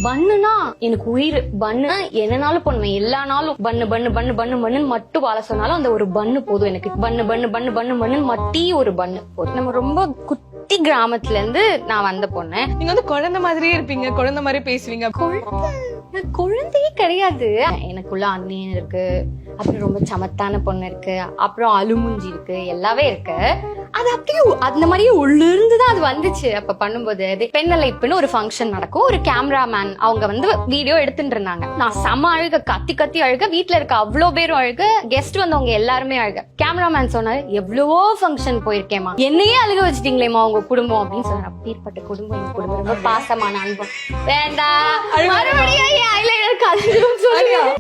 பண்ணுனா எனக்கு உயிர். பண்ணு என்னனாலும் பண்ணுவேன், எல்லா நாளும் பண்ணு பண்ணு பண்ணு பண்ணு பண்ணுன்னு மட்டும் வாழ சொன்னாலும் அந்த ஒரு பண்ணு போதும் எனக்கு. பண்ணு பண்ணு பண்ணு பண்ணு பண்ணுன்னு மட்டி ஒரு பண்ணு போதும். நம்ம ரொம்ப குட்டி கிராமத்துல இருந்து நான் வந்த பொண்ணு. நீங்க வந்து குழந்தை மாதிரியே இருப்பீங்க, குழந்தை மாதிரி பேசுவீங்க. குழந்தையே கிடையாது. எனக்குள்ள அண்ணியன் இருக்கு, அப்புறம் ரொம்ப சமத்தான பொண்ணு இருக்கு, அப்புறம் அழுமுஞ்சி இருக்கு, எல்லாமே இருக்கு. அது அப்படியே அந்த மாதிரியே உள்ள இருந்துதான் அது வந்துச்சு. அப்ப பண்ணும்போது பெண்ணலைப்புன்னு ஒரு ஃபங்க்ஷன் நடக்கும். ஒரு கேமராமேன் அவங்க வந்து வீடியோ எடுத்துட்டு இருந்தாங்க. நான் செம அழுக, கத்தி கத்தி அழுக, வீட்டுல இருக்க அவ்வளோ பேரும் அழுக, கெஸ்ட் வந்தவங்க எல்லாருமே அழுக. கேமராமேன் சொன்னாரு, எவ்வளவோ ஃபங்க்ஷன் போயிருக்கேமா, என்னையே அழுக வச்சுட்டீங்களேமா உங்க குடும்பம் அப்படின்னு சொன்னாரு. அப்பேற்பட்ட குடும்பம் எங்க குடும்பம், ரொம்ப பாசமான அன்பம். வேண்டாம் மறுபடியும்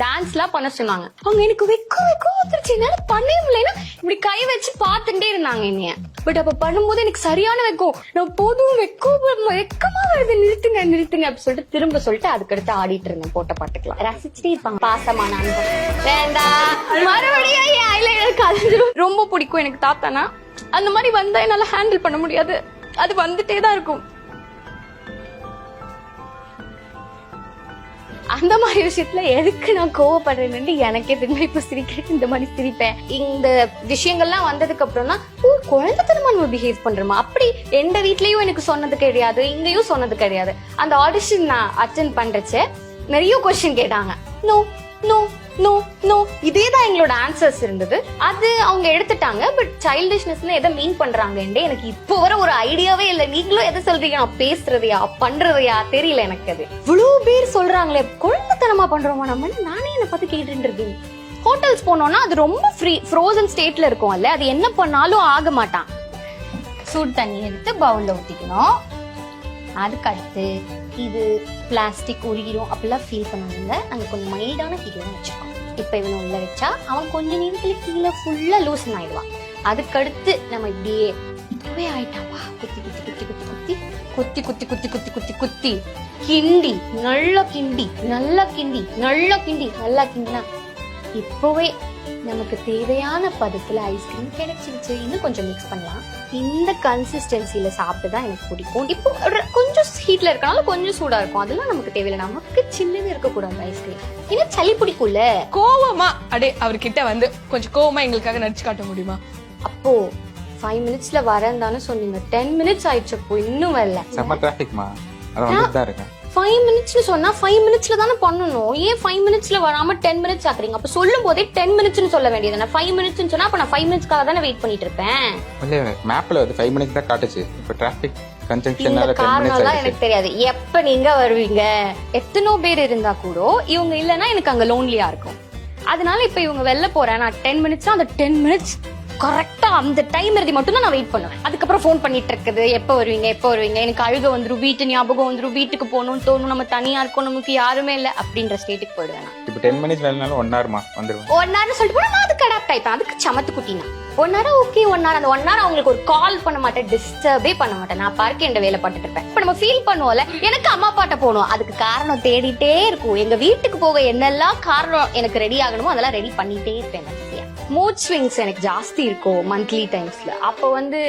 டான்ஸ் எல்லாம் பண்ண சொன்னாங்க. அவங்க எனக்கு வெக்கம் வெக்கம் வந்துருச்சு, என்னால பண்ணவே முடியல. இப்படி கை வச்சு பாத்துட்டே இருந்தாங்க என்னைய. பட் அப்ப பண்ணும்போது எனக்கு சரியான வெக்கம். நான் போதும் வெக்கமா வருது, நிறுத்துங்க நிறுத்துங்க அப்படி சொல்லிட்டு திரும்ப சொல்லிட்டு அதுக்கடுத்து ஆடிட்டு இருந்தேன். போட்ட பாட்டுக்கலாம் ரசிச்சுட்டே இருப்பாங்க. பாசமான அன்பம். வேண்டாம் மறுபடியும் ரொம்ப பிடிக்கும் எனக்கு தாத்தானா. அந்த மாதிரி வந்தா என்னால ஹேண்டில் பண்ண முடியாது, அது வந்துட்டே தான் இருக்கும். அந்த மாதிரி விஷயத்துல எதுக்கு நான் கோவப்படுறேன்னு எனக்கே தெரியும். இப்ப சிரிக்கிறேன், இந்த மாதிரி சிரிப்பேன். இந்த விஷயங்கள்லாம் வந்ததுக்கு அப்புறம் தான் குழந்தைத்தனமா நம்ம பிஹேவ் பண்றோமா. அப்படி எந்த வீட்லயும் எனக்கு சொன்னது கிடையாது, இங்கேயும் சொன்னது கிடையாது. அந்த ஆடிஷன் நான் அட்டென்ட் பண்றச்சே நிறைய கொஸ்டின் கேட்டாங்க. நோ நோ நோ நோ, இதேதான் எங்களோட ஆன்சர்ஸ் இருந்தது. அது அவங்க எடுத்துட்டாங்க. பட் சைல்டிஷ்னஸ்ல எதை மீன் பண்றாங்க எனக்கு இப்போ வர ஒரு ஐடியாவே இல்லை. நீங்களும் எதை சொல்றீங்க, நான் பேசுறதையா பண்றதையா தெரியல எனக்கு. அது இவ்வளவு பேர் சொல்றாங்களே குழந்தைத்தனமா பண்றோமா நம்ம, நானே என்ன பார்த்து கேட்டுட்டு இருக்கேன். ஹோட்டல்ஸ் போனோம்னா அது ரொம்ப ஃப்ரோசன் ஸ்டேட்ல இருக்கும் அல்ல, அது என்ன பண்ணாலும் ஆக மாட்டான். சூடு தண்ணி எடுத்து பவுல்ல ஊத்திக்கணும். அதுக்கு அடுத்து இது பிளாஸ்டிக் உருகிரும் அப்படிலாம் ஃபீல் பண்ணுவாங்க. நாங்க கொஞ்சம் மைல்டான ஹீட் தான் வச்சுக்கோம். இப்ப இவனை உள்ள வச்சா அவன் கொஞ்ச நேரத்துல கீழே ஃபுல்லா லூசன் ஆயிடுவான். அதுக்கடுத்து நம்ம இப்படியே இதுவே ஆயிட்டாவா, குத்தி குத்தி குத்தி குத்தி குத்தி குத்தி குத்தி குத்தி குத்தி குத்தி குத்தி கிண்டி நல்லா கிண்டி நல்லா கிண்டி நல்லா கிண்டி நல்லா கிண்டினா இப்பவே நமக்கு தேவையான பதத்துல ஐஸ்கிரீம் கிடைச்சிருச்சு. இன்னும் கொஞ்சம் மிக்ஸ் பண்ணலாம். இந்த கன்சிஸ்டன்சில சாப்பிட்டுதான் எனக்கு பிடிக்கும். இப்போ கொஞ்சம் ஹீட்ல இருக்கனால கொஞ்சம் சூடா இருக்கும், அதெல்லாம் நமக்கு தேவையில்லை. நமக்கு சின்னது இருக்கக்கூடாது ஐஸ்கிரீம். ஏன்னா சளி பிடிக்கும்ல. கோவமா அடே அவர்கிட்ட வந்து கொஞ்சம் கோவமா எங்களுக்காக நடிச்சு காட்ட முடியுமா? அப்போ 5 மினிட்ஸ்ல வரேன்னு சொன்னீங்க, 10 மினிட்ஸ் ஆயிடுச்சு. அப்போ இன்னும் வரல. 5 மினிட்ஸ்ல சொன்னா 5 மினிட்ஸ்ல தானே பண்ணணும். ஏன் 5 மினிட்ஸ்ல வராம 10 மினிட்ஸ் ஆக்குறீங்க? அப்ப சொல்லும் போதே 10 மினிட்ஸ் சொல்ல வேண்டியது. 5 மினிட்ஸ் சொன்னா அப்ப நான் 5 மினிட்ஸ்க்காக தானே வெயிட் பண்ணிட்டு இருப்பேன். மேப்ல வந்து 5 மினிட்ஸ் தான் காட்டுச்சு. இப்ப டிராபிக் கன்ஜங்ஷனால 10 மினிட்ஸ் எனக்கு தெரியாது எப்ப நீங்க வருவீங்க. எத்தனோ பேர் இருந்தா கூட இவங்க இல்லனா எனக்கு அங்க லோன்லியா இருக்கும். அதனால இப்ப இவங்க வெளில போறேன், நான் 10 மினிட்ஸ் அந்த 10 மினிட்ஸ் கரெக்டா அந்த டைம் எழுதி மட்டும் தான் நான் வெயிட் பண்ணுவேன். அதுக்கப்புறம் ஃபோன் பண்ணிட்டு இருக்குது, எப்ப வருவீங்க எப்ப வருவீங்க. எனக்கு அழுக வந்துரும், வீட்டு ஞாபகம் வந்துரும், வீட்டுக்கு போகணும்னு தோணும், நம்ம தனியா இருக்கோம், நமக்கு யாருமே இல்ல அப்படின்ற ஸ்டேட்டுக்கு போயிடுவேன். இப்ப 10 மினிட்ஸ் வேணும்னாலும் 1 hour வந்துருவேன். 1 hour சொல்லிட்டு போனா நான் அதுக்கு அடாப்ட் ஆயிப்பேன். அதுக்கு சமத்து குட்டினா 1 hour ஓகே. 1 hour அந்த 1 hour அவங்களுக்கு ஒரு கால் பண்ண மாட்டேன், டிஸ்டர்பே பண்ண மாட்டேன். நான் பார்க்க என் வேலை பார்த்துட்டு இருப்பேன். இப்ப நம்ம ஃபீல் பண்ணுவோம்ல, எனக்கு அம்மா பாட்ட போகணும், அதுக்கு காரணம் தேடிட்டே இருக்கும். எங்க வீட்டுக்கு போக என்னெல்லாம் காரணம் எனக்கு ரெடி ஆகணுமோ அதெல்லாம் ரெடி பண்ணிட்டே இருப்பேன். மூட் ஸ்விங்ஸ் எனக்கு ஜாஸ்தி இருக்கும் மந்த்லி டைம்ஸ்ல. அப்ப வந்து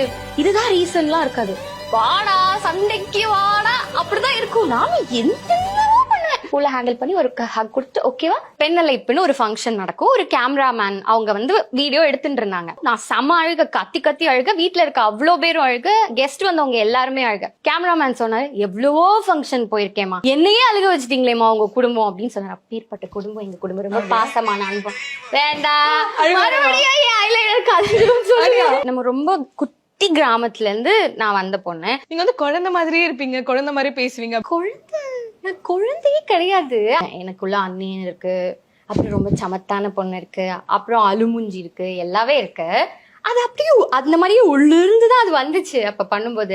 இதுதான் ரீசன்லாம் இருக்காது. வாடா சண்டைக்கு வாடா அப்படிதான் இருக்கும். நானும் என்னவோ பண்ணுவேன். ஃபுல்லா ஹேண்டில் பண்ணி ஒரு ஹக் கொடுத்து ஓகேவா. பெண்ணலைப்புன்னு ஒரு ஃபங்க்ஷன் நடக்கும். ஒரு கேமராமேன் அவங்க வந்து வீடியோ எடுத்துட்டு இருந்தாங்க. நான் செம அழுக, கத்தி கத்தி அழுக, வீட்டுல இருக்க அவ்வளோ பேரும் அழுக, கெஸ்ட் வந்தவங்க எல்லாருமே அழுக. கேமராமேன் சொன்னாரு, எவ்வளவோ ஃபங்க்ஷன் போயிருக்கேமா, என்னையே அழுக வச்சுட்டீங்களேமா உங்க குடும்பம் அப்படின்னு சொன்னாரு. அப்பேற்பட்ட குடும்பம் எங்க குடும்பம், ரொம்ப பாசமான அன்பம். வேண்டாம் நம்ம ரொம்ப குட்டி கிராமத்துல இருந்து நான் வந்த பொண்ணு. நீங்க வந்து குழந்தை மாதிரியே இருப்பீங்க, குழந்தை மாதிரி பேசுவீங்க. குழந்தையே கிடையாது. எனக்குள்ள அண்ணியன் இருக்கு, அப்புறம் ரொம்ப சமத்தான பொண்ணு இருக்கு, அப்புறம் அழுமுஞ்சி இருக்கு, எல்லாமே இருக்கு. அது அப்படியே அந்த மாதிரியே உள்ள இருந்துதான் அது வந்துச்சு. அப்ப பண்ணும்போது